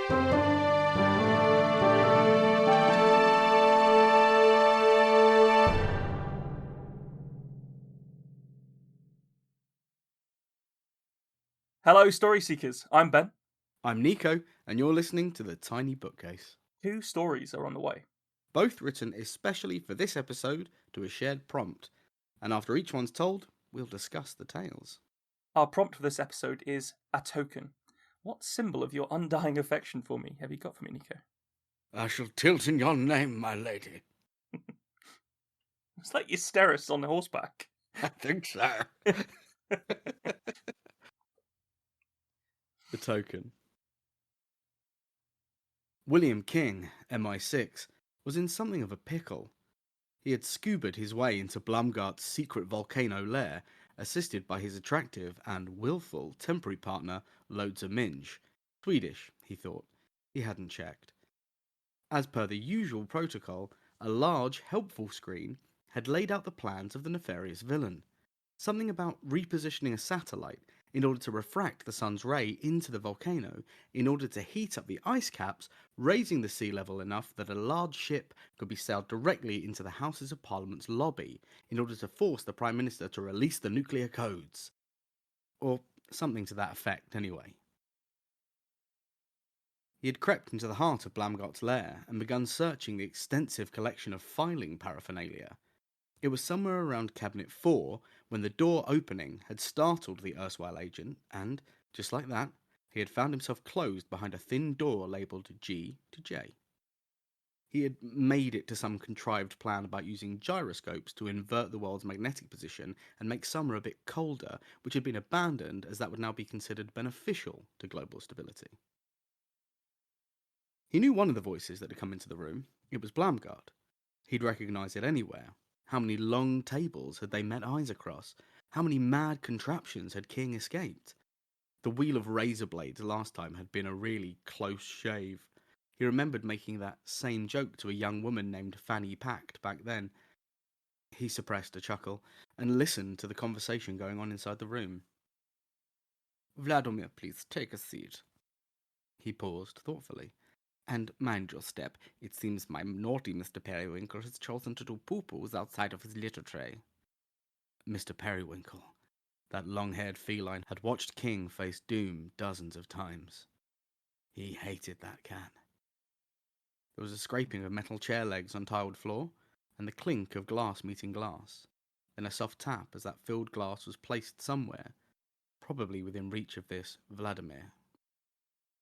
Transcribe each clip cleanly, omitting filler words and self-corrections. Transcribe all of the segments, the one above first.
Hello, Story Seekers. I'm Ben. I'm Nico, and you're listening to The Tiny Bookcase. 2 stories are on the way. Both written especially for this episode to a shared prompt, and after each one's told, we'll discuss the tales. Our prompt for this episode is a token. What symbol of your undying affection for me have you got for me, Nico? I shall tilt in your name, my lady. It's like Eustaris on horseback. I think so. The token. William King, MI6, was in something of a pickle. He had scubaed his way into Blumgart's secret volcano lair, assisted by his attractive and willful temporary partner, Loza Minge. Swedish, he thought. He hadn't checked. As per the usual protocol, a large, helpful screen had laid out the plans of the nefarious villain. Something about repositioning a satellite in order to refract the sun's ray into the volcano in order to heat up the ice caps, raising the sea level enough that a large ship could be sailed directly into the Houses of Parliament's lobby in order to force the Prime Minister to release the nuclear codes. Or something to that effect, anyway. He had crept into the heart of Blumgart's lair and begun searching the extensive collection of filing paraphernalia. It was somewhere around Cabinet 4 when the door opening had startled the erstwhile agent, and, just like that, he had found himself closed behind a thin door labelled G to J. He had made it to some contrived plan about using gyroscopes to invert the world's magnetic position and make summer a bit colder, which had been abandoned as that would now be considered beneficial to global stability. He knew one of the voices that had come into the room. It was Blumgart. He'd recognise it anywhere. How many long tables had they met eyes across? How many mad contraptions had King escaped? The wheel of razor blades last time had been a really close shave. He remembered making that same joke to a young woman named Fanny Pact back then. He suppressed a chuckle and listened to the conversation going on inside the room. Vladimir, please take a seat. He paused thoughtfully. And mind your step, it seems my naughty Mr. Periwinkle has chosen to do poo-poos outside of his litter tray. Mr. Periwinkle, that long-haired feline, had watched King face doom dozens of times. He hated that cat. There was a scraping of metal chair legs on tiled floor, and the clink of glass meeting glass, then a soft tap as that filled glass was placed somewhere, probably within reach of this Vladimir.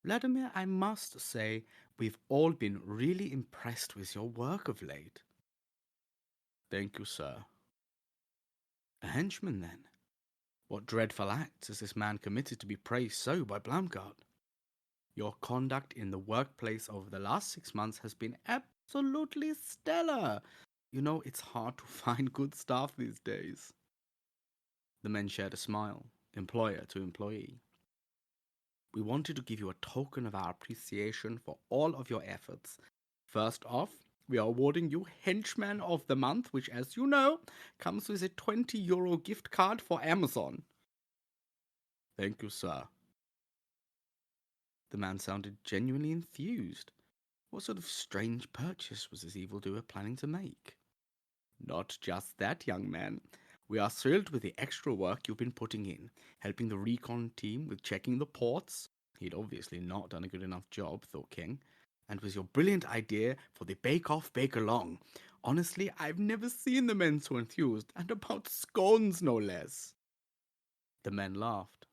Vladimir, I must say, we've all been really impressed with your work of late. Thank you, sir. A henchman, then? What dreadful acts has this man committed to be praised so by Blumgart? Your conduct in the workplace over the last 6 months has been absolutely stellar. You know, it's hard to find good staff these days. The men shared a smile, employer to employee. We wanted to give you a token of our appreciation for all of your efforts. First off, we are awarding you Henchman of the Month, which, as you know, comes with a €20 gift card for Amazon. Thank you, sir. The man sounded genuinely enthused. What sort of strange purchase was this evildoer planning to make? Not just that, young man. We are thrilled with the extra work you've been putting in, helping the recon team with checking the ports. He'd obviously not done a good enough job, thought King. And with your brilliant idea for the Bake-Off Bake-Along. Honestly, I've never seen the men so enthused, and about scones no less. The men laughed.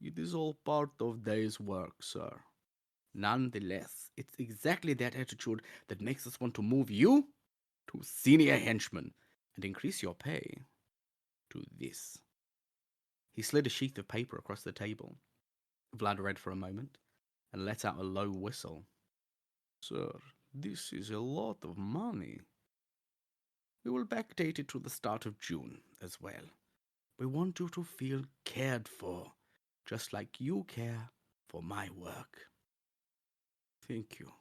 It is all part of day's work, sir. Nonetheless, it's exactly that attitude that makes us want to move you to senior henchman and increase your pay to this. He slid a sheath of paper across the table. Vlad read for a moment and let out a low whistle. Sir, this is a lot of money. We will backdate it to the start of June as well. We want you to feel cared for, just like you care for my work. Thank you.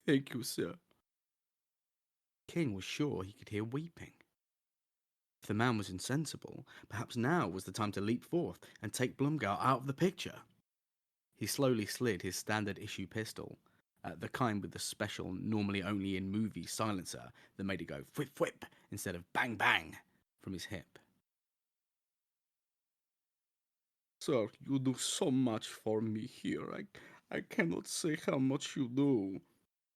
Thank you, sir. King was sure he could hear weeping. If the man was insensible, perhaps now was the time to leap forth and take Blumgart out of the picture. He slowly slid his standard issue pistol, the kind with the special, normally only in movies, silencer that made it go whip whip instead of bang bang, from his hip. Sir, you do so much for me here. I cannot say how much you do.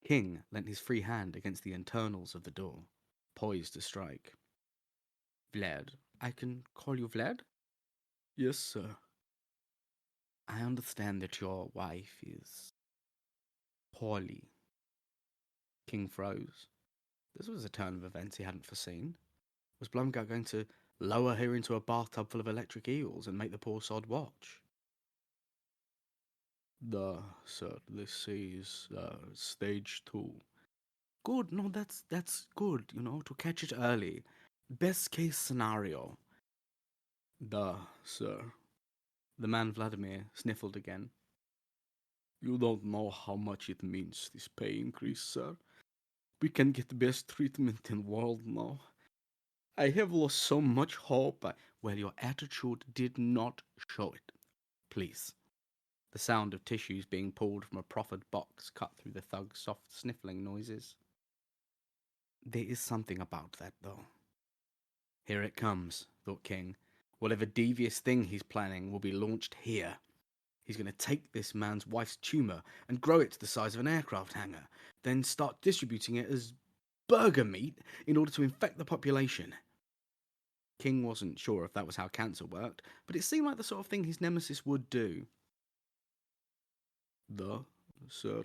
King leant his free hand against the internals of the door, poised to strike. Vlad, I can call you Vlad? Yes, sir. I understand that your wife is poorly. King froze. This was a turn of events he hadn't foreseen. Was Blumgart going to lower her into a bathtub full of electric eels and make the poor sod watch? Sir, this is stage 2. Good, no, that's good, to catch it early. Best case scenario. Sir. The man Vladimir sniffled again. You don't know how much it means, this pay increase, sir. We can get the best treatment in the world now. I have lost so much hope. Well, your attitude did not show it. Please. The sound of tissues being pulled from a proffered box cut through the thug's soft sniffling noises. There is something about that, though. Here it comes, thought King. Whatever devious thing he's planning will be launched here. He's going to take this man's wife's tumour and grow it to the size of an aircraft hangar, then start distributing it as burger meat in order to infect the population. King wasn't sure if that was how cancer worked, but it seemed like the sort of thing his nemesis would do. Sir.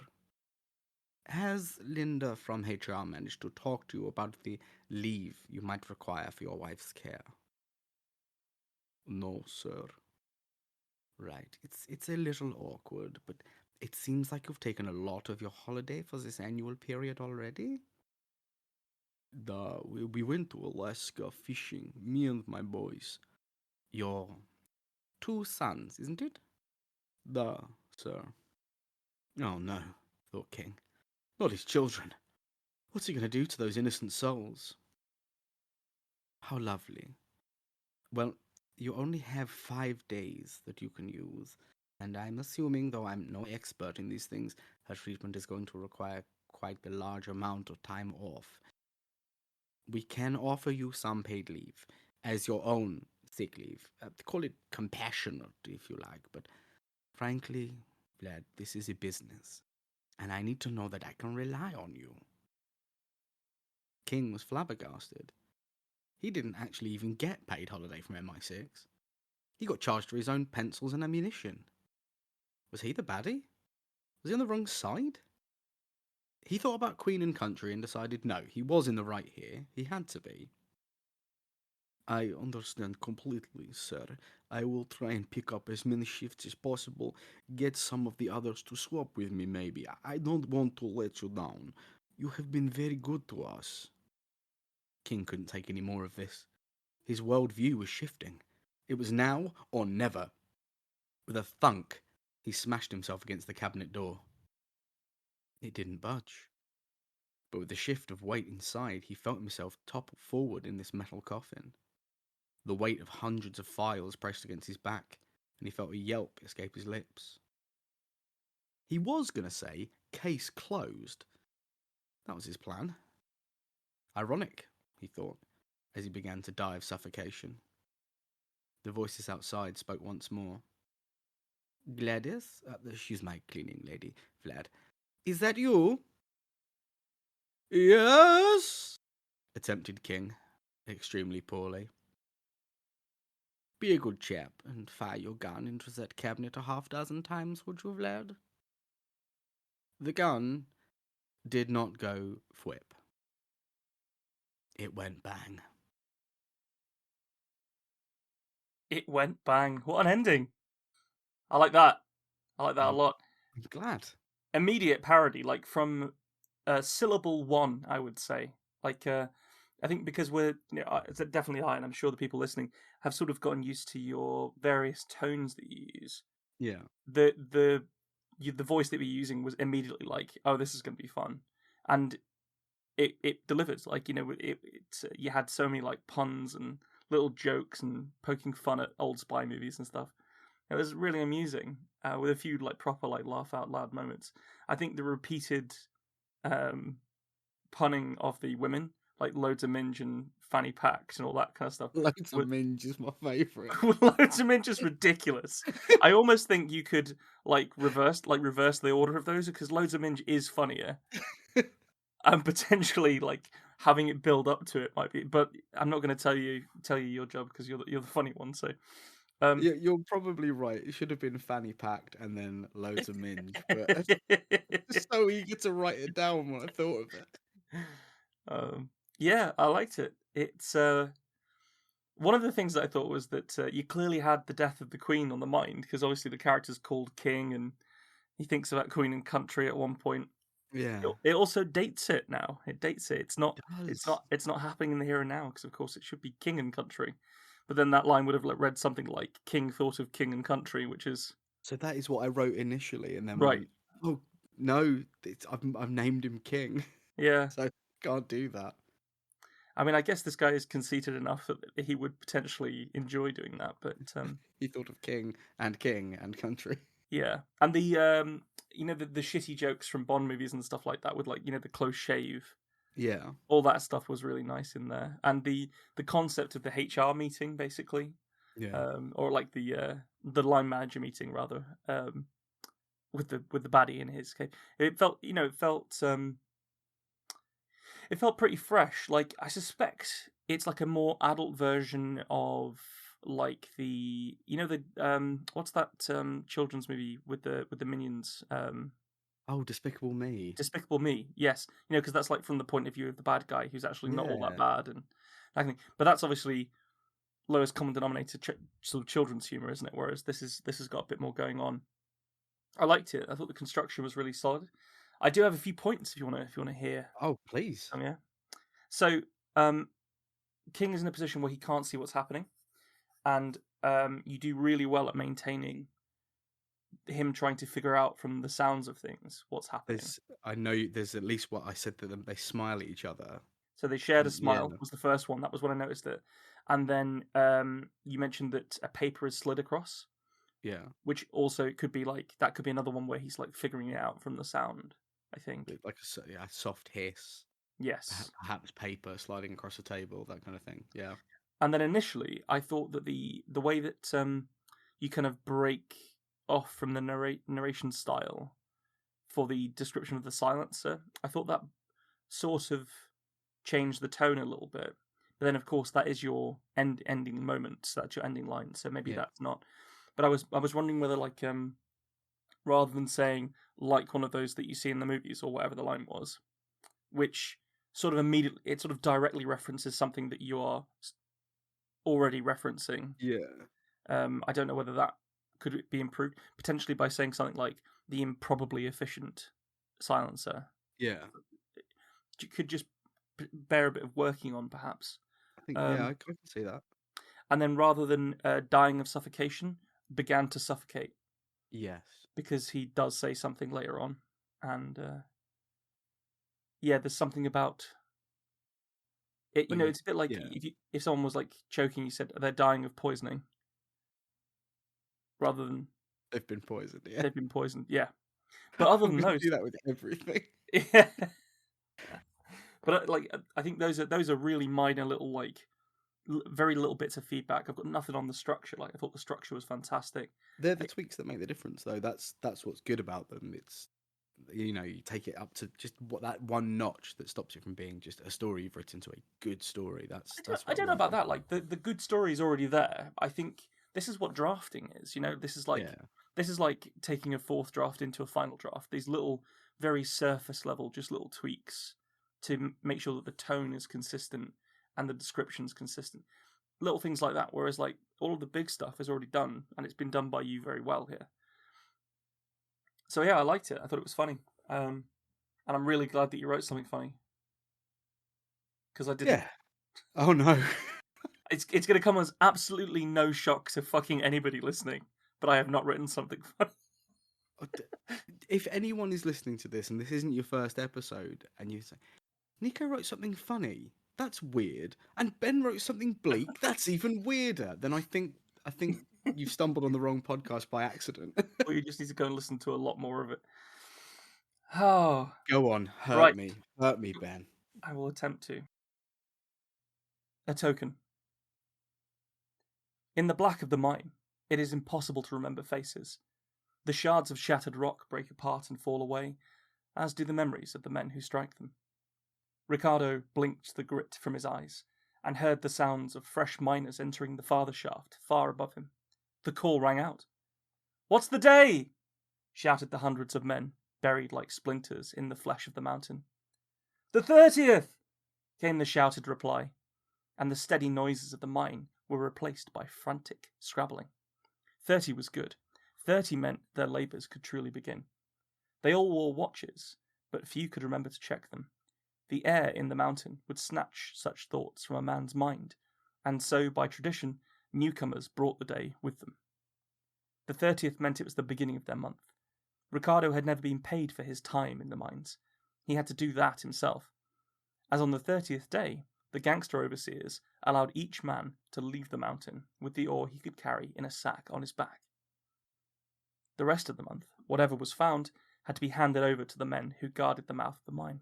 Has Linda from HR managed to talk to you about the leave you might require for your wife's care? No, sir. Right, it's a little awkward, but it seems like you've taken a lot of your holiday for this annual period already. We went to Alaska fishing, me and my boys. Your 2 sons, isn't it? Sir. Oh no, thought King. Not his children. What's he going to do to those innocent souls? How lovely. Well, you only have 5 days that you can use, and I'm assuming, though I'm no expert in these things, her treatment is going to require quite a large amount of time off. We can offer you some paid leave, as your own sick leave. Call it compassionate, if you like, but frankly, Vlad, this is a business, and I need to know that I can rely on you. King was flabbergasted. He didn't actually even get paid holiday from MI6. He got charged for his own pencils and ammunition. Was he the baddie? Was he on the wrong side? He thought about Queen and Country and decided no, he was in the right here. He had to be. I understand completely, sir. I will try and pick up as many shifts as possible. Get some of the others to swap with me, maybe. I don't want to let you down. You have been very good to us. King couldn't take any more of this. His worldview was shifting. It was now or never. With a thunk, he smashed himself against the cabinet door. It didn't budge. But with the shift of weight inside, he felt himself topple forward in this metal coffin. The weight of hundreds of files pressed against his back, and he felt a yelp escape his lips. He was going to say, case closed. That was his plan. Ironic, he thought, as he began to die of suffocation. The voices outside spoke once more. Gladys? She's my cleaning lady, Vlad. Is that you? Yes, attempted King, extremely poorly. Be a good chap and fire your gun into that cabinet 6 times, would you, Vlad? The gun did not go whip. It went bang. It went bang. What an ending. I like that. I like that a lot. I'm glad. Immediate parody, like from syllable one, I would say. Like, I think because we're, it's definitely I, and I'm sure the people listening have sort of gotten used to your various tones that you use. Yeah. The voice that we're using was immediately like, oh, this is going to be fun, and it delivers. Like, you had so many like puns and little jokes and poking fun at old spy movies and stuff. It was really amusing, with a few like proper like laugh out loud moments. I think the repeated um, punning of the women, like loads of minge and fanny packs and all that kind of stuff, Loads of was minge is my favourite. loads of minge is ridiculous. I almost think you could reverse the order of those, because loads of minge is funnier, and potentially like having it build up to it might be. But I'm not going to tell you your job, because you're the funny one. So. You're probably right. It should have been fanny packed and then loads of minge. But I was so eager to write it down when I thought of it. Yeah, I liked it. It's one of the things that I thought was that you clearly had the death of the Queen on the mind, because obviously the character's called King, and he thinks about Queen and country at one point. Yeah. It also dates it now. It dates it. It's not. It It's does. not. It's not happening in the here and now, because of course it should be King and country. But then that line would have read something like "King thought of king and country," which is So that is what I wrote initially, and then right. went, "Oh no, I've named him King, Yeah. so can't do that." I mean, I guess this guy is conceited enough that he would potentially enjoy doing that, but He thought of king and country. yeah. And the the shitty jokes from Bond movies and stuff like that, with like the close shave, Yeah. all that stuff was really nice in there, and the concept of the HR meeting, basically, Yeah. or like the line manager meeting rather, with the baddie in his case. It felt it felt pretty fresh. Like, I suspect it's like a more adult version of like the what's that children's movie with the minions, Oh, Despicable Me. Despicable Me. Yes, because that's like from the point of view of the bad guy, who's actually not all that Yeah. bad and that kind of thing. But that's obviously lowest common denominator sort of children's humor, isn't it? Whereas this has got a bit more going on. I liked it. I thought the construction was really solid. I do have a few points if you want to hear. Oh, please. Yeah. So, King is in a position where he can't see what's happening, and you do really well at maintaining him trying to figure out from the sounds of things what's happening. I know there's at least what I said to them. They smile at each other. So they shared a smile. Yeah. Was the first one. That was when I noticed it. And then you mentioned that a paper is slid across. Yeah. Which also could be that could be another one where he's like figuring it out from the sound, I think. Like a soft hiss. Yes. Perhaps paper sliding across a table, that kind of thing. Yeah. And then initially, I thought that the way that you kind of break off from the narration style for the description of the silencer, I thought that sort of changed the tone a little bit. But then, of course, that is your ending moment. So that's your ending line. So maybe that's not. But I was wondering whether, like, rather than saying like one of those that you see in the movies or whatever the line was, which sort of directly references something that you are already referencing. Yeah. I don't know whether that could be improved, potentially by saying something like the improbably efficient silencer. Yeah. Could just bear a bit of working on, perhaps. I think I can see that. And then rather than dying of suffocation, began to suffocate. Yes. Because he does say something later on, and there's something about it. It's a bit like if someone was like choking, you said they're dying of poisoning, rather than they've been poisoned. Yeah, they've been poisoned. Yeah, but other than those, do that with everything. Yeah, but I think those are really minor little very little bits of feedback. I've got nothing on the structure. Like, I thought the structure was fantastic. They're the tweaks that make the difference, though. That's what's good about them. It's you take it up to just that one notch that stops it from being just a story you've written to a good story. I don't know about that. Like, the good story is already there. I think this is what drafting is. This is like taking a fourth draft into a final draft. These little, very surface level, just little tweaks to make sure that the tone is consistent and the description's consistent. Little things like that. Whereas, like, all of the big stuff is already done, and it's been done by you very well here. So yeah, I liked it. I thought it was funny, and I'm really glad that you wrote something funny, because I didn't. Yeah. Oh no. It's going to come as absolutely no shock to fucking anybody listening, but I have not written something funny. If anyone is listening to this and this isn't your first episode, and you say, Nico wrote something funny, that's weird, and Ben wrote something bleak, that's even weirder, then I think I think you've stumbled on the wrong podcast by accident. Or you just need to go and listen to a lot more of it. Oh, Go on, hurt Right. me. Hurt me, Ben. I will attempt to. A token. In the black of the mine, it is impossible to remember faces. The shards of shattered rock break apart and fall away, as do the memories of the men who strike them. Ricardo blinked the grit from his eyes, and heard the sounds of fresh miners entering the farther shaft far above him. The call rang out. "What's the day?" shouted the hundreds of men, buried like splinters in the flesh of the mountain. "The 30th!" came the shouted reply, and the steady noises of the mine were replaced by frantic scrabbling. 30 was good. 30 meant their labours could truly begin. They all wore watches, but few could remember to check them. The air in the mountain would snatch such thoughts from a man's mind, and so, by tradition, newcomers brought the day with them. The 30th meant it was the beginning of their month. Ricardo had never been paid for his time in the mines. He had to do that himself. As on the 30th day, the gangster overseers allowed each man to leave the mountain with the ore he could carry in a sack on his back. The rest of the month, whatever was found, had to be handed over to the men who guarded the mouth of the mine.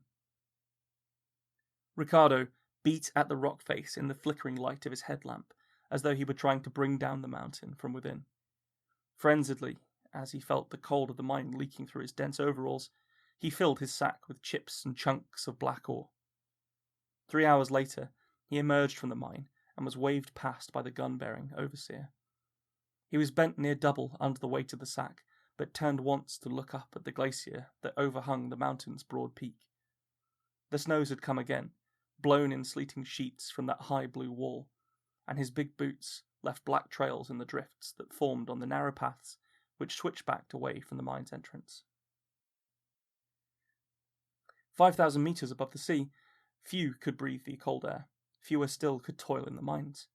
Ricardo beat at the rock face in the flickering light of his headlamp, as though he were trying to bring down the mountain from within. Frenziedly, as he felt the cold of the mine leaking through his dense overalls, he filled his sack with chips and chunks of black ore. 3 hours later, he emerged from the mine and was waved past by the gun-bearing overseer. He was bent near double under the weight of the sack, but turned once to look up at the glacier that overhung the mountain's broad peak. The snows had come again, blown in sleeting sheets from that high blue wall, and his big boots left black trails in the drifts that formed on the narrow paths which switchbacked away from the mine's entrance. 5,000 metres above the sea, few could breathe the cold air, fewer still could toil in the mines.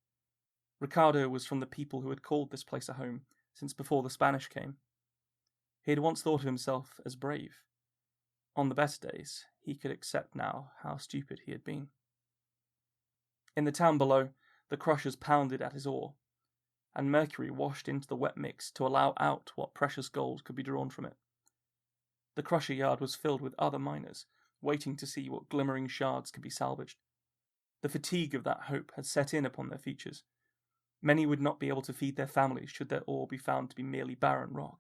Ricardo was from the people who had called this place a home since before the Spanish came. He had once thought of himself as brave. On the better days, he could accept now how stupid he had been. In the town below, the crushers pounded at his ore, and mercury washed into the wet mix to allow out what precious gold could be drawn from it. The crusher yard was filled with other miners, waiting to see what glimmering shards could be salvaged. The fatigue of that hope had set in upon their features. Many would not be able to feed their families should their ore be found to be merely barren rock.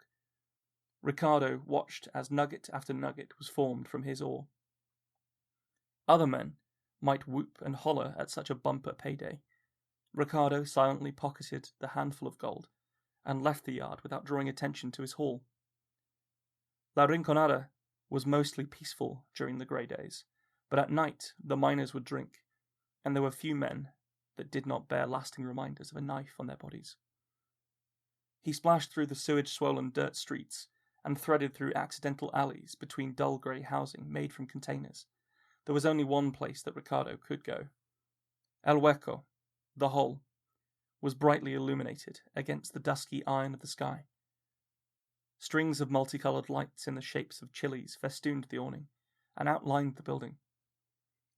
Ricardo watched as nugget after nugget was formed from his ore. Other men might whoop and holler at such a bumper payday. Ricardo silently pocketed the handful of gold and left the yard without drawing attention to his haul. La Rinconada was mostly peaceful during the grey days, but at night the miners would drink, and there were few men that did not bear lasting reminders of a knife on their bodies. He splashed through the sewage-swollen dirt streets and threaded through accidental alleys between dull grey housing made from containers. There was only one place that Ricardo could go. El Hueco, the hole, was brightly illuminated against the dusky iron of the sky. Strings of multicoloured lights in the shapes of chilies festooned the awning and outlined the building.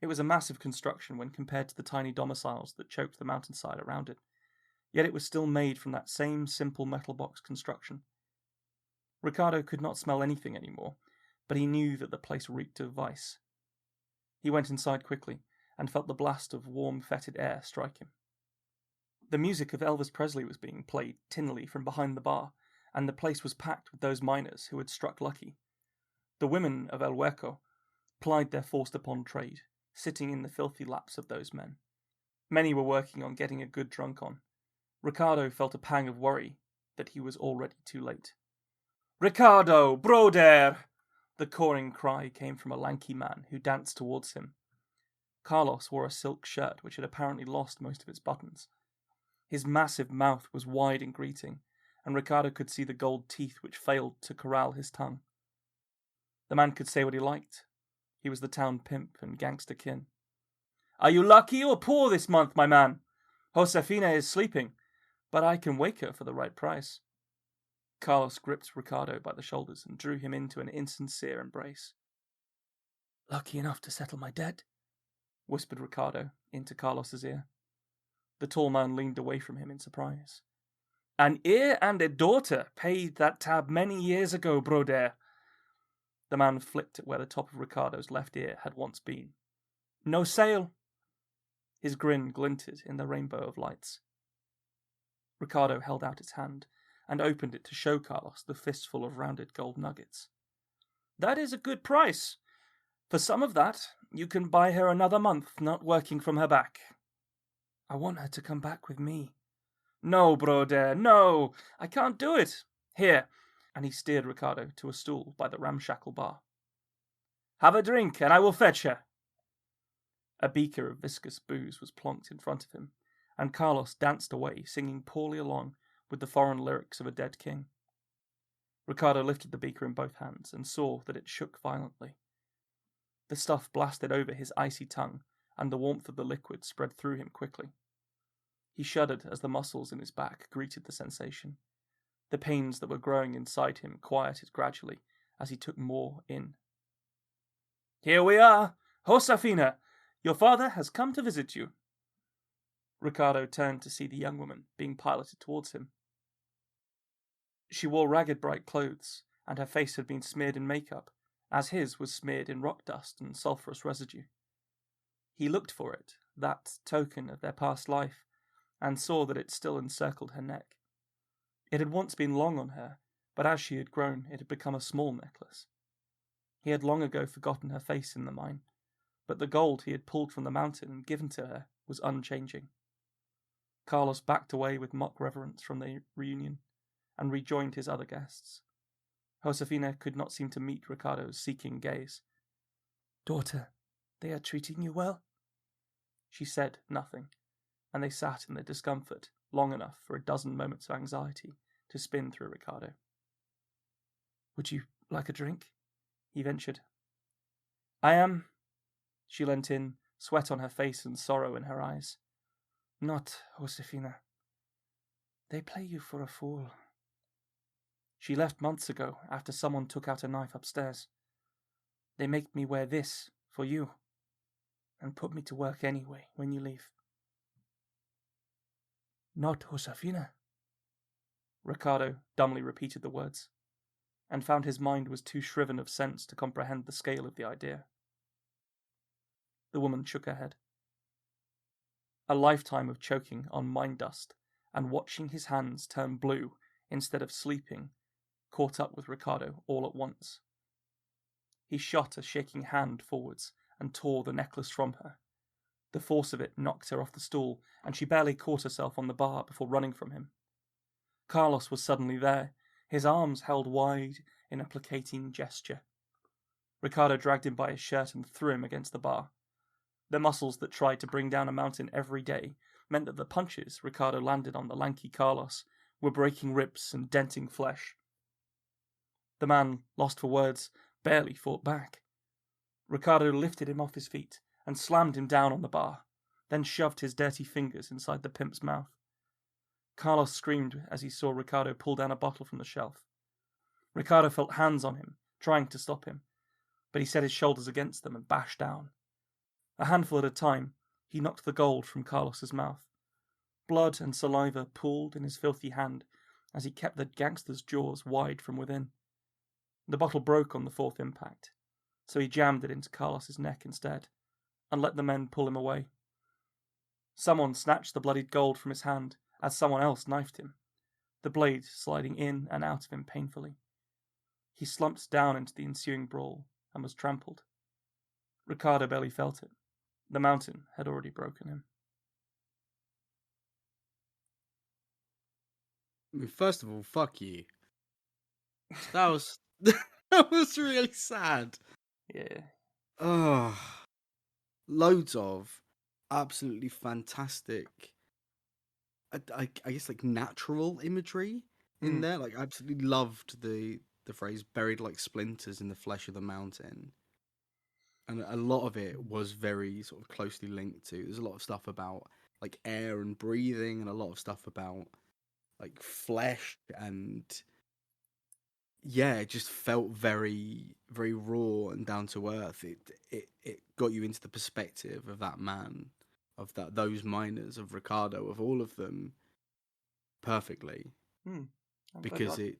It was a massive construction when compared to the tiny domiciles that choked the mountainside around it, yet it was still made from that same simple metal box construction. Ricardo could not smell anything anymore, but he knew that the place reeked of vice. He went inside quickly and felt the blast of warm, fetid air strike him. The music of Elvis Presley was being played tinnily from behind the bar, and the place was packed with those miners who had struck lucky. The women of El Hueco plied their forced-upon trade, sitting in the filthy laps of those men. Many were working on getting a good drunk on. Ricardo felt a pang of worry that he was already too late. "Ricardo, broder!" The cawing cry came from a lanky man who danced towards him. Carlos wore a silk shirt which had apparently lost most of its buttons. His massive mouth was wide in greeting, and Ricardo could see the gold teeth which failed to corral his tongue. The man could say what he liked. He was the town pimp and gangster kin. "Are you lucky or poor this month, my man? Josefina is sleeping, but I can wake her for the right price." Carlos gripped Ricardo by the shoulders and drew him into an insincere embrace. "Lucky enough to settle my debt," whispered Ricardo into Carlos's ear. The tall man leaned away from him in surprise. An heir and a daughter paid that tab many years ago, Broder. The man flicked at where the top of Ricardo's left ear had once been. No sale. His grin glinted in the rainbow of lights. Ricardo held out his hand and opened it to show Carlos the fistful of rounded gold nuggets. That is a good price. For some of that, you can buy her another month not working from her back. I want her to come back with me. No, Broder, no, I can't do it. Here, and he steered Ricardo to a stool by the ramshackle bar. Have a drink, and I will fetch her. A beaker of viscous booze was plonked in front of him, and Carlos danced away, singing poorly along with the foreign lyrics of a dead king. Ricardo lifted the beaker in both hands and saw that it shook violently. The stuff blasted over his icy tongue, and the warmth of the liquid spread through him quickly. He shuddered as the muscles in his back greeted the sensation. The pains that were growing inside him quieted gradually as he took more in. Here we are! Josefina! Your father has come to visit you. Ricardo turned to see the young woman being piloted towards him. She wore ragged bright clothes, and her face had been smeared in makeup, as his was smeared in rock dust and sulphurous residue. He looked for it, that token of their past life, and saw that it still encircled her neck. It had once been long on her, but as she had grown, it had become a small necklace. He had long ago forgotten her face in the mine, but the gold he had pulled from the mountain and given to her was unchanging. Carlos backed away with mock reverence from the reunion, and rejoined his other guests. Josefina could not seem to meet Ricardo's seeking gaze. Daughter, they are treating you well? She said nothing, and they sat in their discomfort long enough for a dozen moments of anxiety to spin through Ricardo. Would you like a drink? He ventured. I am. She leant in, sweat on her face and sorrow in her eyes. Not, Josefina. They play you for a fool. She left months ago after someone took out a knife upstairs. They make me wear this for you, and put me to work anyway when you leave. Not Josefina. Ricardo dumbly repeated the words, and found his mind was too shriven of sense to comprehend the scale of the idea. The woman shook her head. A lifetime of choking on mine dust and watching his hands turn blue instead of sleeping caught up with Ricardo all at once. He shot a shaking hand forwards and tore the necklace from her. The force of it knocked her off the stool, and she barely caught herself on the bar before running from him. Carlos was suddenly there, his arms held wide in a placating gesture. Ricardo dragged him by his shirt and threw him against the bar. The muscles that tried to bring down a mountain every day meant that the punches Ricardo landed on the lanky Carlos were breaking ribs and denting flesh. The man, lost for words, barely fought back. Ricardo lifted him off his feet and slammed him down on the bar, then shoved his dirty fingers inside the pimp's mouth. Carlos screamed as he saw Ricardo pull down a bottle from the shelf. Ricardo felt hands on him, trying to stop him, but he set his shoulders against them and bashed down. A handful at a time, he knocked the gold from Carlos's mouth. Blood and saliva pooled in his filthy hand as he kept the gangster's jaws wide from within. The bottle broke on the fourth impact, so he jammed it into Carlos's neck instead, and let the men pull him away. Someone snatched the bloodied gold from his hand as someone else knifed him, the blade sliding in and out of him painfully. He slumped down into the ensuing brawl and was trampled. Ricardo barely felt it. The mountain had already broken him. I mean, first of all, fuck you. That was that was really sad. Yeah. Oh, loads of absolutely fantastic. I guess like natural imagery in there. Like, I absolutely loved the phrase "buried like splinters in the flesh of the mountain," and a lot of it was very sort of closely linked to. There's a lot of stuff about like air and breathing, and a lot of stuff about like flesh, and yeah, it just felt very, very raw and down to earth. It got you into the perspective of that man, of those miners, of Ricardo, of all of them, perfectly. I'm glad you because liked it.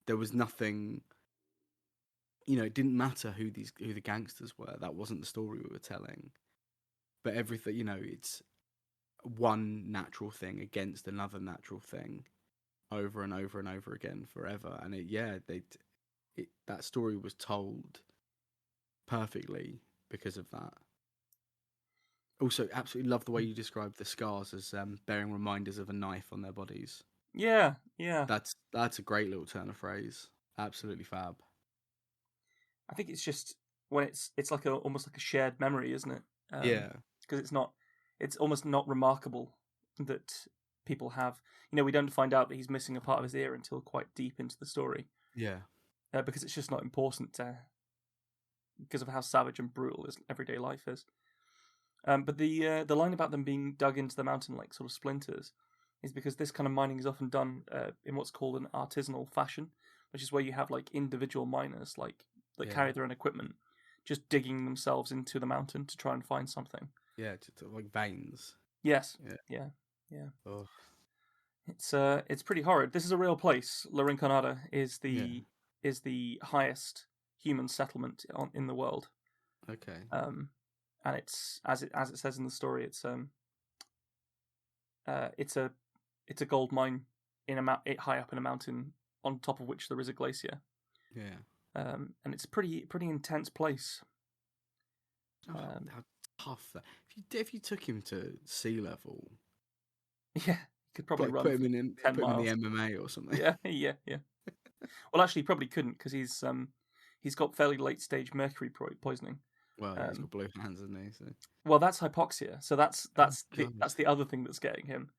there was nothing. You know, it didn't matter who the gangsters were. That wasn't the story we were telling. But everything, you know, it's one natural thing against another natural thing, over and over and over again, forever. And that story was told perfectly because of that. Also, absolutely love the way you described the scars as bearing reminders of a knife on their bodies. Yeah. That's a great little turn of phrase. Absolutely fab. I think it's just when it's like almost like a shared memory, isn't it? Yeah. Because it's almost not remarkable that people have. You know, we don't find out that he's missing a part of his ear until quite deep into the story. Yeah. Because it's just not important because of how savage and brutal his everyday life is. But the line about them being dug into the mountain like sort of splinters is because this kind of mining is often done in what's called an artisanal fashion, which is where you have like individual miners that carry their own equipment, just digging themselves into the mountain to try and find something. Yeah, just like veins. Yes. Yeah. Yeah. Oh. It's pretty horrid. This is a real place. La Rinconada is the highest human settlement in the world. Okay. And it's as it says in the story, it's a gold mine high up in a mountain on top of which there is a glacier. Yeah. And it's a pretty intense place. How tough that! If you took him to sea level, Yeah, you could probably like run put him in 10 miles. the MMA or something. Yeah. Well, actually, he probably couldn't because he's got fairly late stage mercury poisoning. Well, he's got blue hands, hasn't he? So. Well, that's hypoxia. So that's God. the other thing that's getting him.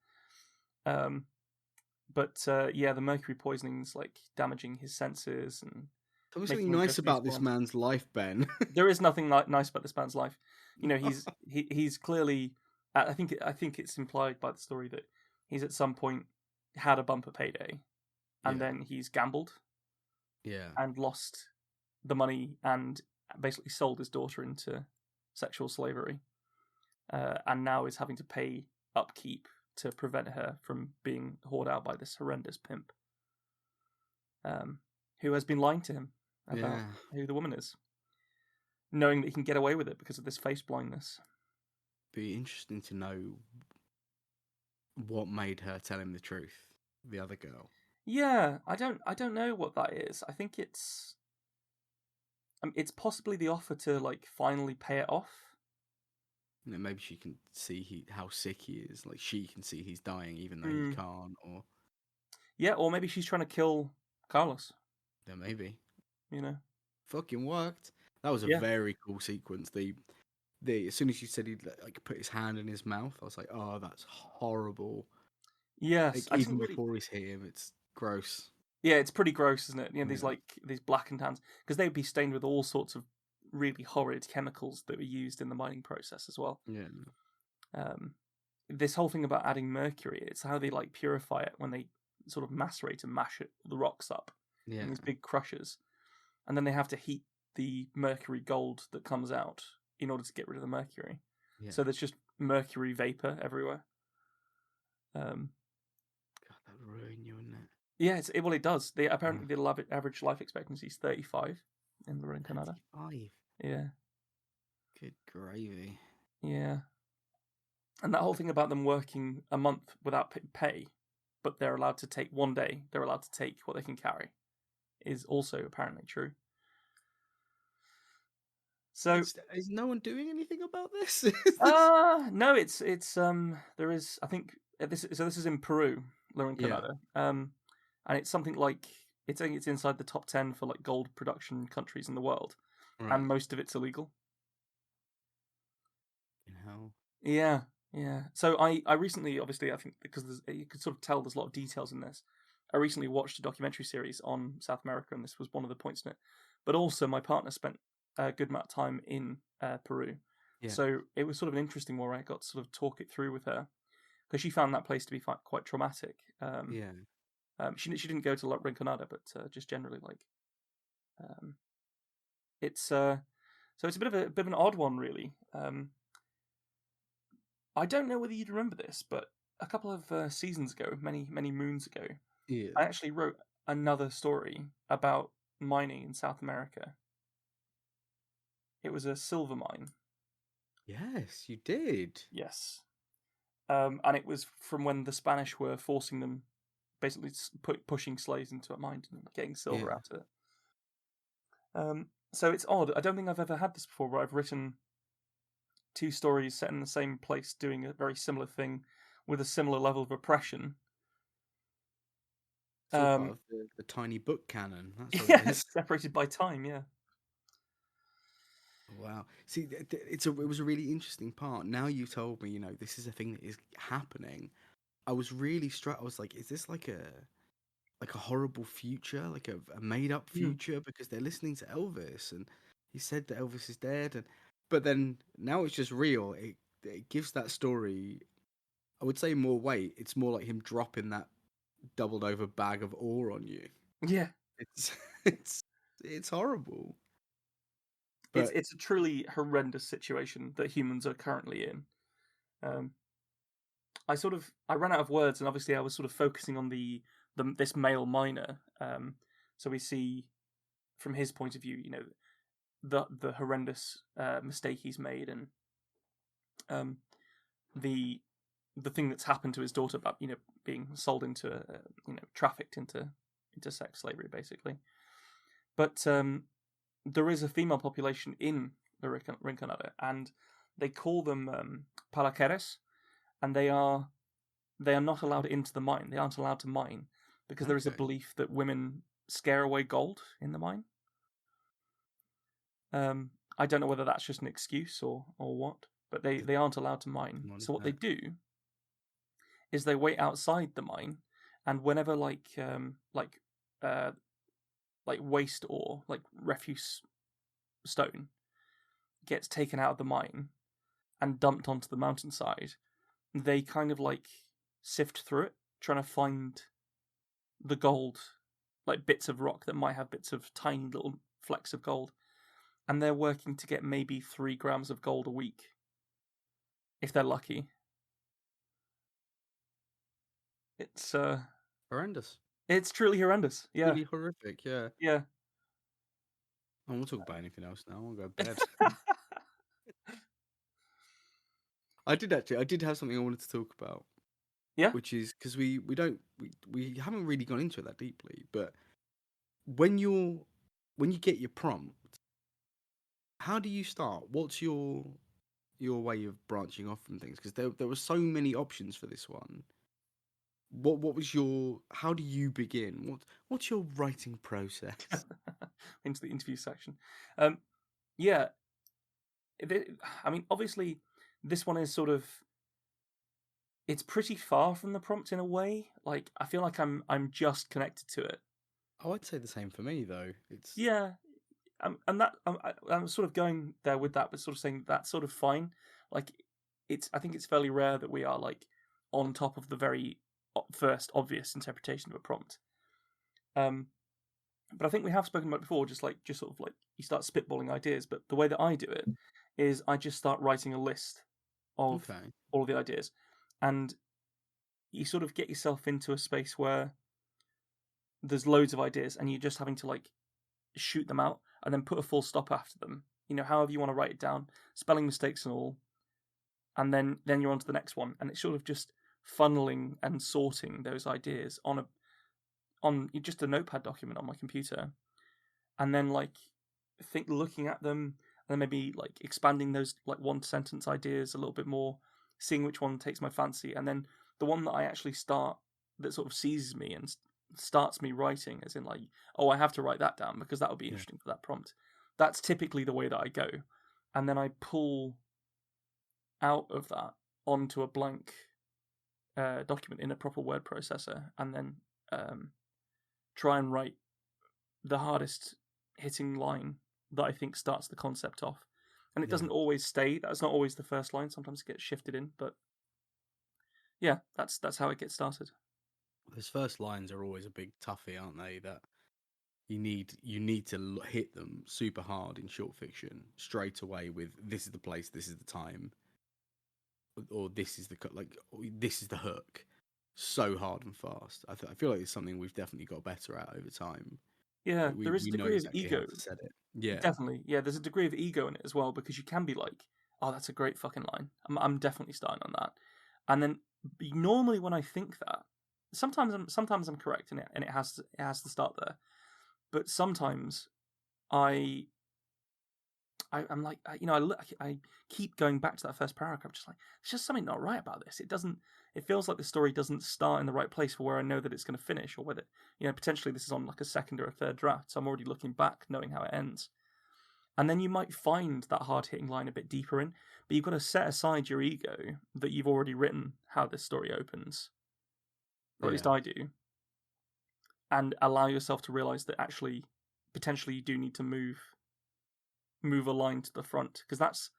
But the mercury poisoning's like damaging his senses and. Tell me something nice about this man's life, Ben. There is nothing nice about this man's life. You know, he's clearly. I think it's implied by the story that he's at some point had a bumper payday, and then he's gambled. Yeah. And lost the money and basically sold his daughter into sexual slavery, and now is having to pay upkeep to prevent her from being whored out by this horrendous pimp, who has been lying to him about who the woman is, knowing that he can get away with it because of this face blindness. Be interesting to know what made her tell him the truth, the other girl. Yeah, I don't know what that is. I think it's possibly the offer to like finally pay it off. You know, maybe she can see how sick he is. Like she can see he's dying even though he can't. Or maybe she's trying to kill Carlos. Yeah, maybe. You know, fucking worked. That was a very cool sequence. The as soon as you said he'd like put his hand in his mouth, I was like, oh, that's horrible. Yes, like, even before he's hit him, it's gross. Yeah, it's pretty gross, isn't it? You know, these blackened hands, because they'd be stained with all sorts of really horrid chemicals that were used in the mining process as well. Yeah. This whole thing about adding mercury, it's how they like purify it when they sort of macerate and mash the rocks up in these big crushers, and then they have to heat the mercury gold that comes out in order to get rid of the mercury. Yeah. So there's just mercury vapor everywhere. God, that would ruin you, wouldn't it? Yeah, it does. Apparently the average life expectancy is 35 in La Rinconada. 35? Yeah. Good gravy. Yeah. And that whole thing about them working a month without pay, but they're allowed to take one day, they're allowed to take what they can carry, is also apparently true. So is no one doing anything about this? No, it's there is, I think this is in Peru, La Rinconada. And it's something like it's inside the top 10 for like gold production countries in the world. Right. And most of it's illegal. Yeah. So I recently, obviously, I think because you could sort of tell there's a lot of details in this. I recently watched a documentary series on South America, and this was one of the points in it. But also, my partner spent a good amount of time in Peru. Yeah. So it was sort of an interesting one where I got to sort of talk it through with her, because she found that place to be quite traumatic. She didn't go to La Rinconada, but just generally it's so it's a bit of an odd one, really. I don't know whether you'd remember this, but a couple of seasons ago, many moons ago, Yeah. I actually wrote another story about mining in South America. It was a silver mine. Yes, you did. Yes. And it was from when the Spanish were forcing them, basically pushing slaves into a mine and getting silver Yeah. out of it. So it's odd. I don't think I've ever had this before, where I've written two stories set in the same place, doing a very similar thing with a similar level of oppression. It's all part of the tiny book canon. That's all it is. Separated by time. Yeah. Wow. See, it was a really interesting part. Now you told me, this is a thing that is happening. I was really struck. I was like, is this like a horrible future, like a made up Mm. future? Because they're listening to Elvis, and he said that Elvis is dead, but then now it's just real. It gives that story, I would say, more weight. It's more like him dropping that doubled over bag of ore on you. Yeah. It's it's horrible. But It's a truly horrendous situation that humans are currently in. I ran out of words, and obviously I was sort of focusing on this male miner. So we see from his point of view, the horrendous mistake he's made, and the thing that's happened to his daughter about being sold into trafficked into sex slavery, basically. But there is a female population in the Rinconada, and they call them Palaqueres, and they are not allowed into the mine. They aren't allowed to mine because there is a okay. belief that women scare away gold in the mine. I don't know whether that's just an excuse or what, but they aren't allowed to mine. So what they do is they wait outside the mine, and whenever like waste ore, like refuse stone, gets taken out of the mine and dumped onto the mountainside, they kind of like sift through it, trying to find the gold, like bits of rock that might have bits of tiny little flecks of gold. And they're working to get maybe 3 grams of gold a week, if they're lucky. It's horrendous. It's truly horrendous. Yeah. Really horrific, yeah. Yeah. I won't talk about anything else now. I'll go to bed. I did have something I wanted to talk about. Yeah. Which is because we haven't really gone into it that deeply, but when you get your prompt, how do you start? What's your way of branching off from things? Because there were so many options for this one. What was your? How do you begin? What's your writing process? Into the interview section. Yeah. I mean, obviously, this one is sort of. It's pretty far from the prompt in a way. Like, I feel like I'm just connected to it. Oh, I'd say the same for me though. It's Yeah, and that I'm sort of going there with that, but sort of saying that's sort of fine. Like, I think it's fairly rare that we are like on top of the very first obvious interpretation of a prompt. But I think we have spoken about it before, just sort of like you start spitballing ideas. But the way that I do it is I just start writing a list of all of the ideas, and you sort of get yourself into a space where there's loads of ideas, and you're just having to like shoot them out and then put a full stop after them. However you want to write it down, spelling mistakes and all, and then you're on to the next one, and it's sort of just funneling and sorting those ideas on just a notepad document on my computer, and then like looking at them, and then maybe like expanding those like one sentence ideas a little bit more, seeing which one takes my fancy, and then the one that I actually start that sort of seizes me and starts me writing, as in like, oh, I have to write that down because that would be interesting for that prompt. That's typically the way that I go, and then I pull out of that onto a blank document in a proper word processor, and then try and write the hardest hitting line that I think starts the concept off. And it doesn't always stay. That's not always the first line. Sometimes it gets shifted in, but yeah, that's how it gets started. Those first lines are always a big toughie, aren't they? That you need to hit them super hard in short fiction straight away with this is the place, this is the time, or this is the hook. so hard and fast. I feel like it's something we've definitely got better at over time. Yeah, Like there is a we know degree of exactly how ego. to set it. Yeah, Definitely, yeah. There's a degree of ego in it as well because you can be like, "Oh, that's a great fucking line. I'm definitely starting on that." And then normally when I think that, sometimes I'm correct in it, and it has to start there. But sometimes I I'm like, I keep going back to that first paragraph, just like there's just something not right about this. It doesn't. It feels like the story doesn't start in the right place for where I know that it's going to finish, or whether potentially this is on like a second or a third draft. So I'm already looking back, knowing how it ends. And then you might find that hard hitting line a bit deeper in, but you've got to set aside your ego that you've already written how this story opens, or at least yeah, I do, and allow yourself to realize that actually potentially you do need to move a line to the front because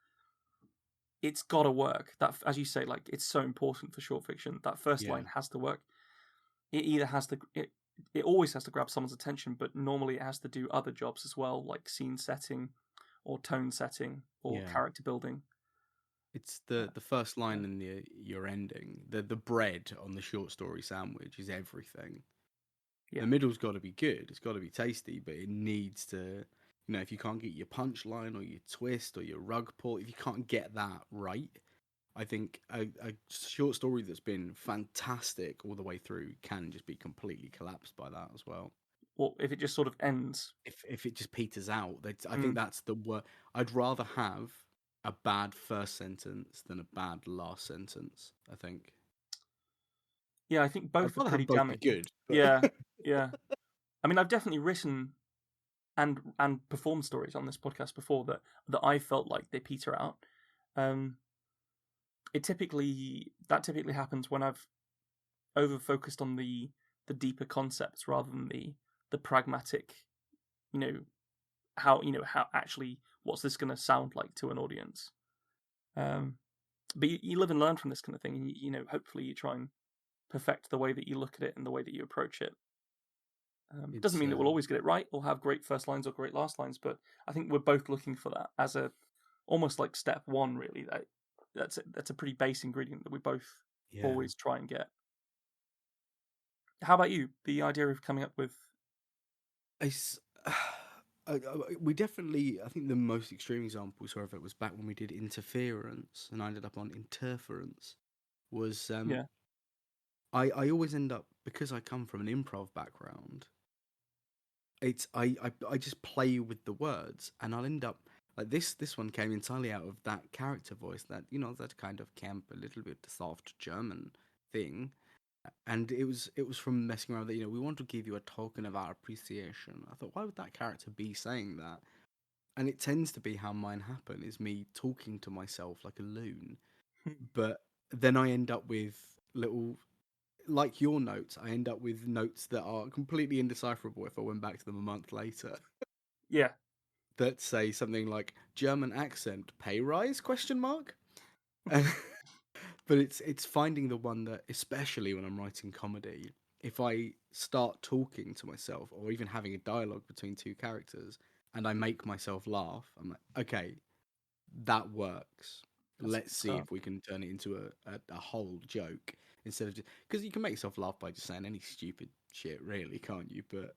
it's got to work. That, as you say, like it's so important for short fiction. That first yeah, line has to work. It either has to it always has to grab someone's attention, but normally it has to do other jobs as well, like scene setting, or tone setting, or yeah. character building. It's Uh, the first yeah, line in your ending. The bread on the short story sandwich is everything. yeah, The middle's got to be good. It's got to be tasty, but it needs to. If you can't get your punchline or your twist or your rug pull, if you can't get that right, I think a short story that's been fantastic all the way through can just be completely collapsed by that as well. or if it just sort of ends. If it just peters out, I think Mm. that's the word. I'd rather have a bad first sentence than a bad last sentence. I think Yeah, I think I'd both are rather pretty have both be damning. good, but Yeah, yeah. I mean, I've definitely written and performed stories on this podcast before that I felt like they peter out. Um, that typically happens when I've over focused on the deeper concepts rather than the pragmatic, you know, how actually what's this going to sound like to an audience. Um, but you live and learn from this kind of thing, and hopefully you try and perfect the way that you look at it and the way that you approach it. Doesn't it's mean that we'll always get it right or have great first lines or great last lines, but I think we're both looking for that as a almost like step one. Really, that's a pretty base ingredient that we both yeah. always try and get. How about you? The idea of coming up with It's, we definitely. I think the most extreme examples of it was back when we did interference, and I ended up on interference. Was yeah, I always end up because I come from an improv background. It's I just play with the words, and I'll end up like this one came entirely out of that character voice, that that kind of camp, a little bit soft German thing. And it was from messing around with we want to give you a token of our appreciation. I thought, why would that character be saying that? And it tends to be how mine happen, is me talking to myself like a loon. But then I end up with little, like your notes, I end up with notes that are completely indecipherable if I went back to them a month later. yeah, That say something like German accent, pay rise, question mark. And but it's finding the one that, especially when I'm writing comedy, if I start talking to myself or even having a dialogue between two characters and I make myself laugh, I'm like, okay, that works. that's Let's good see stuff. if we can turn it into a whole joke instead of just because you can make yourself laugh by just saying any stupid shit, really, can't you? But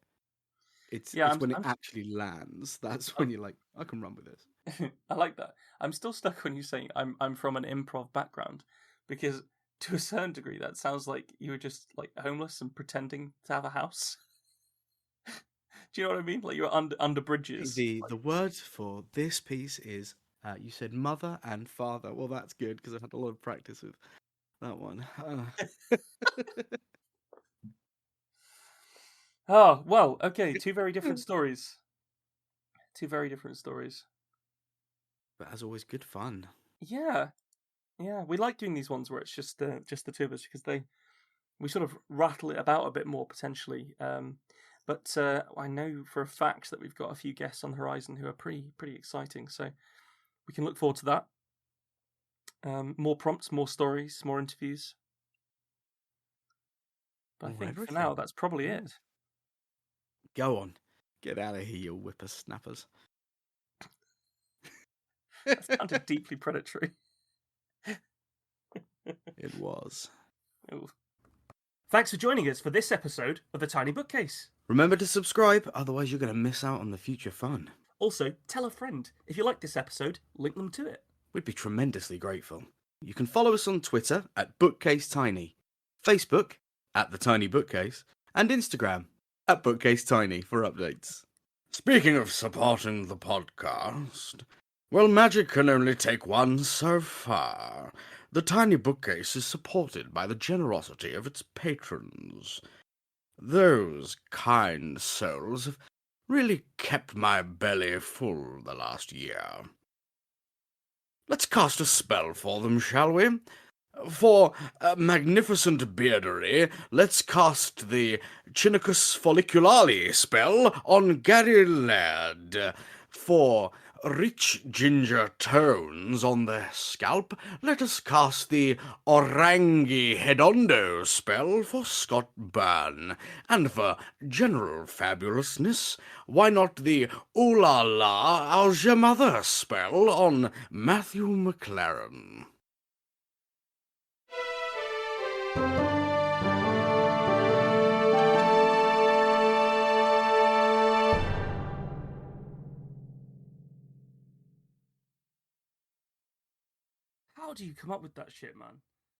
it's Yeah, it's when it actually lands that's when I'm you're like, I can run with this. I like that. I'm still stuck when you say I'm from an improv background because to a certain degree that sounds like you were just like homeless and pretending to have a house. Do you know what I mean? Like you were under bridges. The word for this piece is you said mother and father. Well, that's good because I've had a lot of practice with that one. Oh, well, okay, two very different stories. Two very different stories. But as always, good fun. Yeah. Yeah, we like doing these ones where it's just the two of us because we sort of rattle it about a bit more potentially. But I know for a fact that we've got a few guests on the horizon who are pretty exciting, so we can look forward to that. More prompts, more stories, more interviews. But I Or think for everything. now that's probably Yeah. it. Go on. Get out of here, you whippersnappers. That sounded deeply predatory. It was. Ooh. Thanks for joining us for this episode of The Tiny Bookcase. Remember to subscribe, otherwise you're going to miss out on the future fun. Also, tell a friend. If you like this episode, link them to it. We'd be tremendously grateful. You can follow us on Twitter at BookcaseTiny, Facebook at The Tiny Bookcase, and Instagram at BookcaseTiny for updates. Speaking of supporting the podcast, well, magic can only take one so far. The Tiny Bookcase is supported by the generosity of its patrons. Those kind souls have really kept my belly full the last year. Let's cast a spell for them, shall we? For magnificent beardery, let's cast the Chinicus folliculale spell on Gary Laird. For rich ginger tones on the scalp, let us cast the Orangi Hedondo spell for Scott Byrne. And for general fabulousness, why not the Ooh La La, How's Your Mother spell on Matthew McLaren? How do you come up with that shit, man?